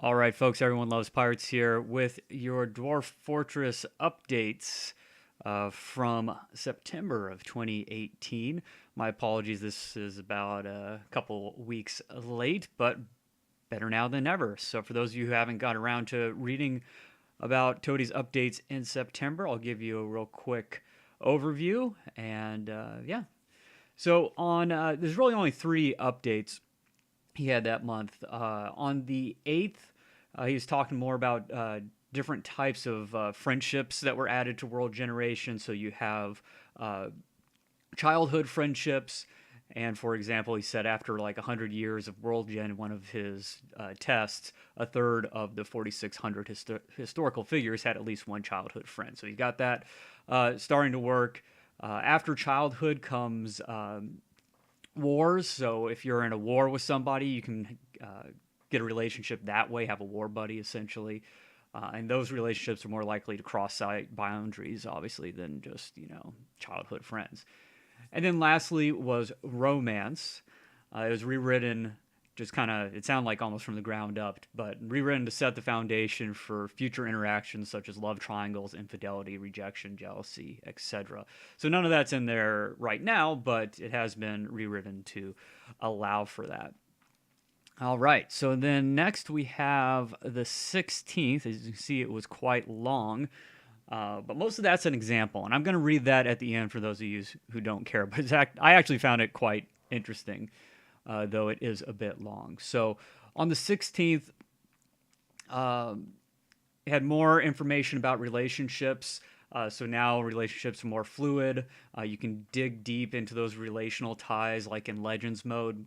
All right, folks, everyone loves pirates here with your Dwarf Fortress updates from September of 2018. My apologies, this is about a couple weeks late, but better now than ever. So for those of you who haven't got around to reading about Toady's updates in September, I'll give you a real quick overview. And yeah, so on there's really only three updates he had that month. On the 8th, he was talking more about different types of friendships that were added to World Generation. So you have childhood friendships. And for example, he said after like 100 years of World Gen, one of his tests, a third of the 4,600 historical figures had at least one childhood friend. So you got that starting to work. After childhood comes wars. So if you're in a war with somebody, you can get a relationship that way, have a war buddy essentially. And those relationships are more likely to cross site boundaries, obviously, than just, childhood friends. And then lastly was romance. It was rewritten just kind of, it sounded like almost from the ground up, but rewritten to set the foundation for future interactions such as love triangles, infidelity, rejection, jealousy, etc. So none of that's in there right now, but it has been rewritten to allow for that. All right, so then next we have the 16th. As you can see, it was quite long. But most of that's an example, and I'm going to read that at the end for those of you who don't care. But I actually found it quite interesting, though it is a bit long. So on the 16th, it had more information about relationships. So now relationships are more fluid. You can dig deep into those relational ties, like in Legends mode,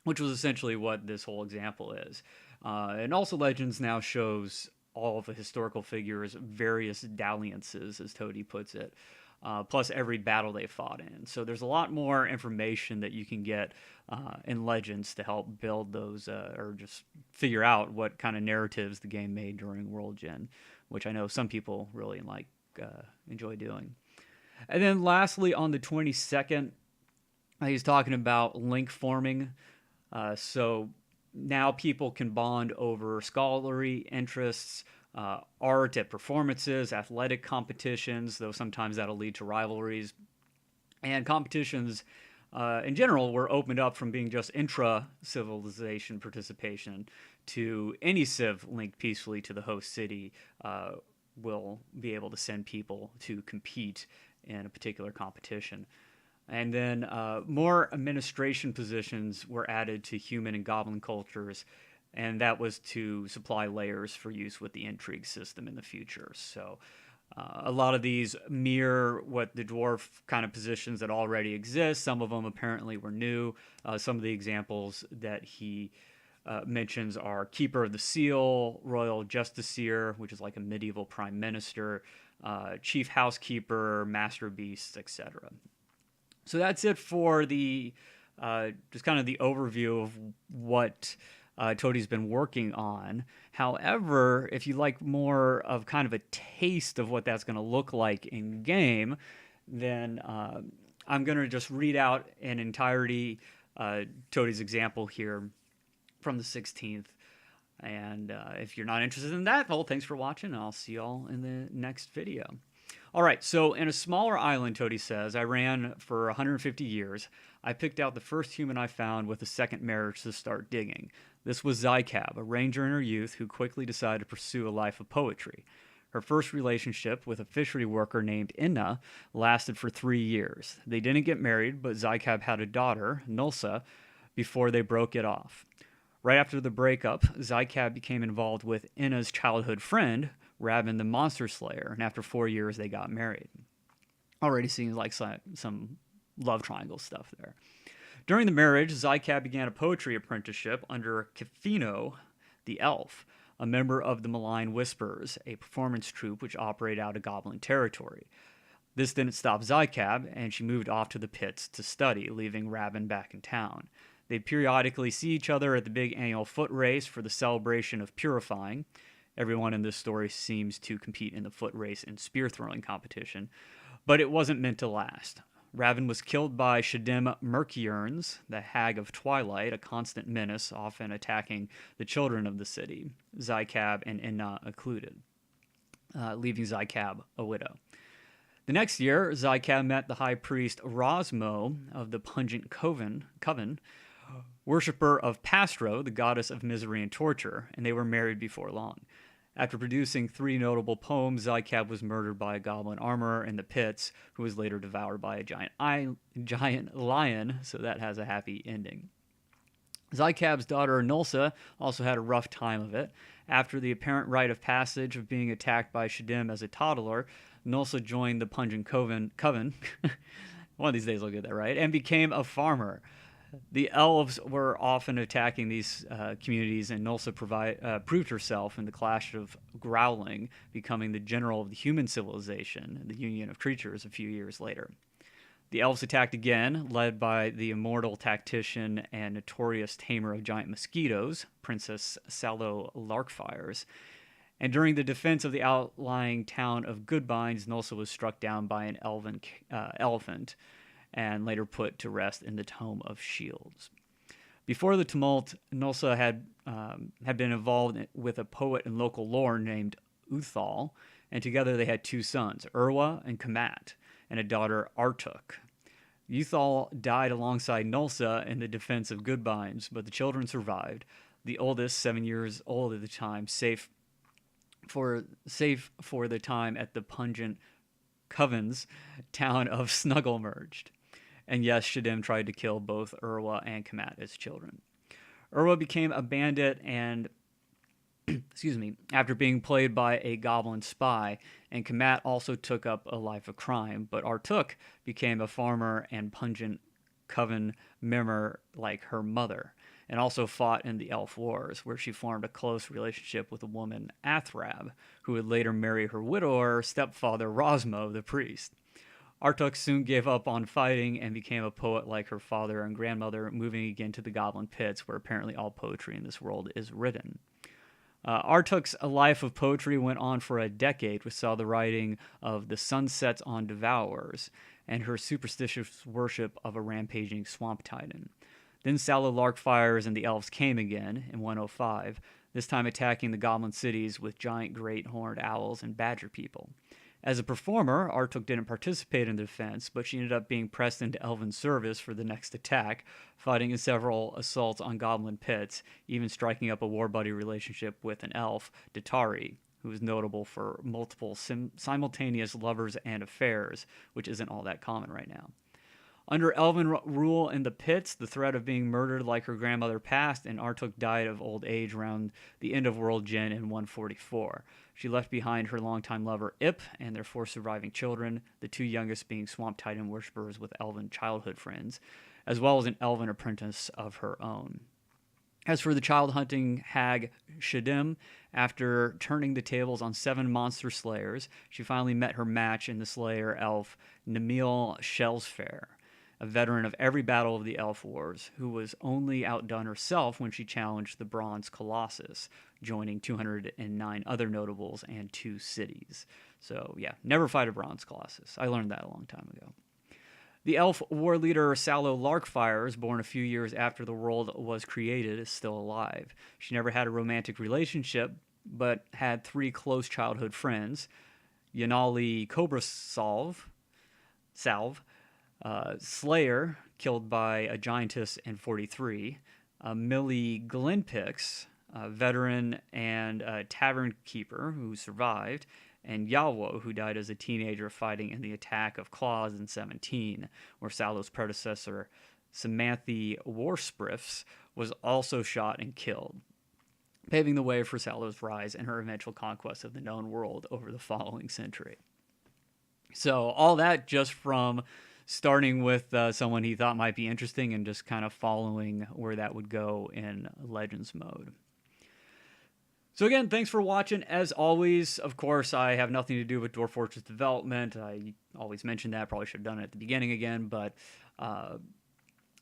which was essentially what this whole example is. And also Legends now shows all of the historical figures' various dalliances, as Toady puts it, plus every battle they fought in. So there's a lot more information that you can get in Legends to help build those, or just figure out what kind of narratives the game made during World Gen, which I know some people really enjoy doing. And then lastly, on the 22nd, he's talking about link forming. So now people can bond over scholarly interests, art at performances, athletic competitions, though sometimes that'll lead to rivalries. And competitions in general were opened up from being just intra-civilization participation to any civ linked peacefully to the host city will be able to send people to compete in a particular competition. And then more administration positions were added to human and goblin cultures, and that was to supply layers for use with the intrigue system in the future. So a lot of these mirror what the dwarf kind of positions that already exist. Some of them apparently were new. Some of the examples that he mentions are Keeper of the Seal, Royal Justiciar, which is like a medieval prime minister, Chief Housekeeper, Master Beasts, etc. So that's it for the just kind of the overview of what Toady's been working on. However, if you like more of kind of a taste of what that's going to look like in game, then I'm going to just read out in entirety Toady's example here from the 16th. And if you're not interested in that, well, thanks for watching. I'll see y'all in the next video. All right, so in a smaller island, Toady says, I ran for 150 years. I picked out the first human I found with a second marriage to start digging. This was Zykab, a ranger in her youth who quickly decided to pursue a life of poetry. Her first relationship with a fishery worker named Inna lasted for 3 years. They didn't get married, but Zykab had a daughter, Nulsa, before they broke it off. Right after the breakup, Zykab became involved with Inna's childhood friend, Rabin the Monster Slayer, and after 4 years they got married. Already seems like some love triangle stuff there. During the marriage, Zykab began a poetry apprenticeship under Kefino, the elf, a member of the Malign Whisperers, a performance troupe which operated out of Goblin territory. This didn't stop Zykab, and she moved off to the pits to study, leaving Rabin back in town. They'd periodically see each other at the big annual foot race for the celebration of purifying. Everyone in this story seems to compete in the foot race and spear throwing competition, but it wasn't meant to last. Raven was killed by Shadim Merciurns, the Hag of Twilight, a constant menace, often attacking the children of the city, Zycab and Inna included, leaving Zycab a widow. The next year, Zycab met the high priest Rosmo of the Pungent Coven, worshipper of Pastro, the goddess of misery and torture, and they were married before long. After producing 3 notable poems, Zycab was murdered by a goblin armorer in the pits, who was later devoured by a giant lion, so that has a happy ending. Zycab's daughter Nulsa also had a rough time of it. After the apparent rite of passage of being attacked by Shadim as a toddler, Nulsa joined the Pungent Coven. One of these days I'll get that right, and became a farmer. The elves were often attacking these communities, and Nulsa proved herself in the Clash of Growling, becoming the general of the human civilization, the Union of Creatures, a few years later. The elves attacked again, led by the immortal tactician and notorious tamer of giant mosquitoes, Princess Sallow Larkfires. And during the defense of the outlying town of Goodbines, Nulsa was struck down by an elven elephant, and later put to rest in the Tome of Shields. Before the tumult, Nulsa had been involved with a poet in local lore named Uthal, and together they had 2 sons, Urwa and Kamat, and a daughter, Artuk. Uthal died alongside Nulsa in the defense of Goodbines, but the children survived. The oldest, 7 years old at the time, safe for the time at the Pungent Coven's town of Snugglemerged. And yes, Shadim tried to kill both Urwa and Kamat as children. Urwa became a bandit and, after being played by a goblin spy, and Kamat also took up a life of crime, but Artuk became a farmer and Pungent Coven member like her mother, and also fought in the Elf Wars, where she formed a close relationship with a woman, Athrab, who would later marry her widower stepfather, Rosmo, the priest. Artuk soon gave up on fighting and became a poet like her father and grandmother, moving again to the Goblin Pits, where apparently all poetry in this world is written. Artuk's life of poetry went on for a decade, which saw the writing of The Sun Sets on Devourers and her superstitious worship of a rampaging swamp titan. Then Sallow Larkfires and the elves came again in 105, this time attacking the goblin cities with giant great horned owls and badger people. As a performer, Artuk didn't participate in the defense, but she ended up being pressed into elven service for the next attack, fighting in several assaults on goblin pits, even striking up a war buddy relationship with an elf, Datari, who is notable for multiple simultaneous lovers and affairs, which isn't all that common right now. Under elven rule in the pits, the threat of being murdered like her grandmother passed, and Artuk died of old age around the end of World Gen in 144. She left behind her longtime lover Ip and their 4 surviving children, the 2 youngest being Swamp Titan worshippers with elven childhood friends, as well as an elven apprentice of her own. As for the child-hunting hag Shadim, after turning the tables on 7 monster slayers, she finally met her match in the slayer elf Namil Shellsfair, a veteran of every battle of the Elf Wars, who was only outdone herself when she challenged the Bronze Colossus, joining 209 other notables and 2 cities. So yeah, never fight a Bronze Colossus. I learned that a long time ago. The elf war leader Sallow Larkfires, born a few years after the world was created, is still alive. She never had a romantic relationship, but had 3 close childhood friends, Yanali Cobra Salve, Slayer, killed by a giantess in 43, Millie Glenpix, a veteran and a tavern keeper who survived, and Yawo, who died as a teenager fighting in the attack of Claws in 17, where Sallow's predecessor, Samantha Warspriffs, was also shot and killed, paving the way for Sallow's rise and her eventual conquest of the known world over the following century. So all that just from starting with someone he thought might be interesting and just kind of following where that would go in Legends mode. So again, thanks for watching. As always, of course, I have nothing to do with Dwarf Fortress development. I always mention that. Probably should have done it at the beginning again, but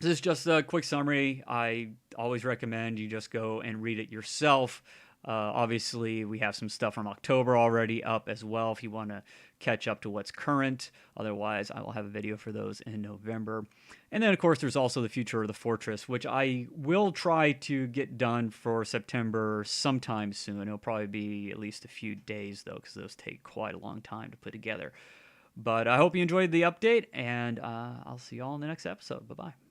this is just a quick summary. I always recommend you just go and read it yourself. Obviously, we have some stuff from October already up as well if you want to catch up to what's current. Otherwise, I will have a video for those in November. And then, of course, there's also the future of the Fortress, which I will try to get done for September sometime soon. It'll probably be at least a few days, though, because those take quite a long time to put together. But I hope you enjoyed the update, and I'll see you all in the next episode. Bye-bye.